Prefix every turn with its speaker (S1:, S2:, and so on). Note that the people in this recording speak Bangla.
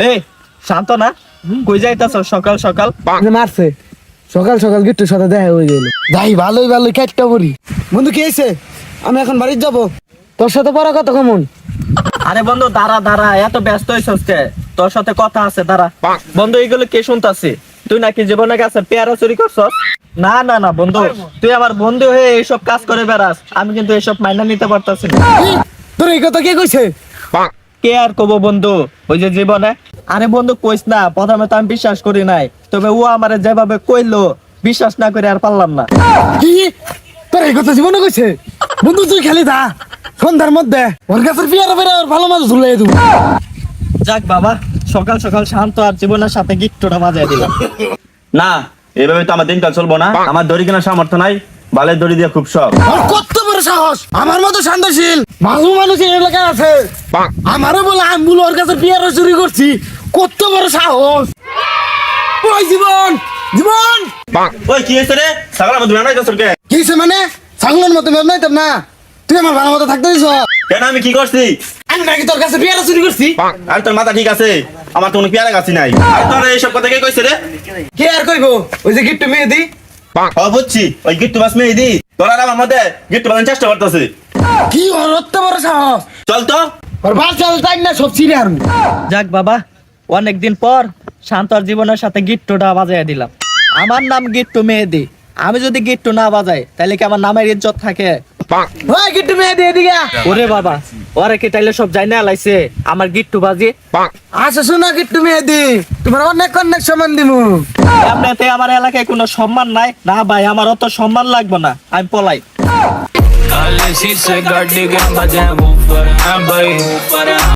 S1: এই শান্ত না, কই যাইতাছ সকাল সকাল?
S2: মারছে সকাল সকাল গিট্টুর সাথে দেখা হয়ে গেল। যাই ভালোই কাটটা পড়ি। বন্ধু কি হয়েছে? আমি এখন বাড়ি যাব, তোর সাথে পড়া কত কেমন?
S1: আরে বন্ধু দাঁড়া, এত ব্যস্ত হইছস কে? তোর সাথে কথা আছে, দাঁড়া। বন্ধু এইগুলো কে শুনতাছি? তুই নাকি জীবনে কাছে পেয়ারা চুরি করছস? না না না বন্ধু, তুই আমার বন্ধু হয়ে এইসব কাজ করে বেড়াস, আমি কিন্তু এইসব মাইনা নিতে পারতাছি না।
S2: তোর এই কথা কে কইছে?
S1: কে আর কব বন্ধু, ওই যে জীবনে। আরে বন্ধু কইস না, প্রথমে তো আমি বিশ্বাস করি নাই, তবে ও আমারে যেভাবে কইলো বিশ্বাস না করে আর পারলাম না।
S2: কি তোর এই কথা জীবনে কইছে? বন্ধু তুই খেলি দা সন্ধ্যার মধ্যে ওর কাছে পেয়ারা পেয়ারা ওর ভালো মাছ ঝুলাই দেবো।
S1: যাক বাবা, সকাল সকাল শান্ত আর জীবনের সাথে গিট্টুটা বাজায় দিলাম।
S3: না, এভাবে তো আমার দিনকাল চলবো না। আমার দড়ি কেনার সামর্থ্য নাই, বালের দড়ি দিয়ে খুব শখ।
S2: আর কত বড় সাহস! আমার মতো শান্তশীল ভালো মানুষ এই এলাকায় আছে, আমারও বলে আমি বলে ওর কাছে পেয়ারা চুরি করছি। কত বড় সাহস! ওই জীবন জীবন
S3: ওই কি হয়েছে রে? ছাগলের মধ্যে বেড়াই যাচ্ছ কে?
S2: কি হইছে মানে? ছাগলের মতো মেল নাইতাম না, তুই আমার ভালো মতো থাকতে দিছ।
S3: কেন আমি কি করছি?
S2: আমি নাকি তোর কাছে পেয়ারা চুরি করছি?
S3: আর তোর মাথা ঠিক আছে? আমার তো কোনো পেয়ারা গাছি নাই। আর তোর এইসব কথা কে কইছে রে?
S2: কে আর কইবো? ওই যে গিফট মেহেদি।
S3: ও বুঝছি, ওই গিট্টু বাস মেয়ে দি তোর আর আমার মধ্যে গিট্টু বানানোর চেষ্টা করতেছে।
S2: কি ওর অত বড় সাহস!
S3: চল তো।
S2: ওর বাল চাল তাই না সব ছিঁড়ে আর
S1: যাক বাবা, অনেকদিন পর শান্ত আর জীবনের সাথে গিট্টুটা বাজায় দিলাম। আমার নাম গিট্টু মেহেদি, আমি যদি গিট্টু না বাজাই তাহলে কি আমার নামের ইজ্জত থাকে?
S2: ওই গিফট মেহেদি এদিকে আ।
S1: ওরে বাবা, ওরে কি তাইলে সব জানা লাইছে আমার গিট্টু বাজি?
S2: আচ্ছা শোনা গিফট মেহেদি, তোমার অনেক অনেক সম্মান দিমু।
S1: এমনিতে আমার এলাকায় কোনো সম্মান নাই না ভাই, আমার অত সম্মান লাগবে না, আমি পলাই।
S4: Alle si se guardi che batte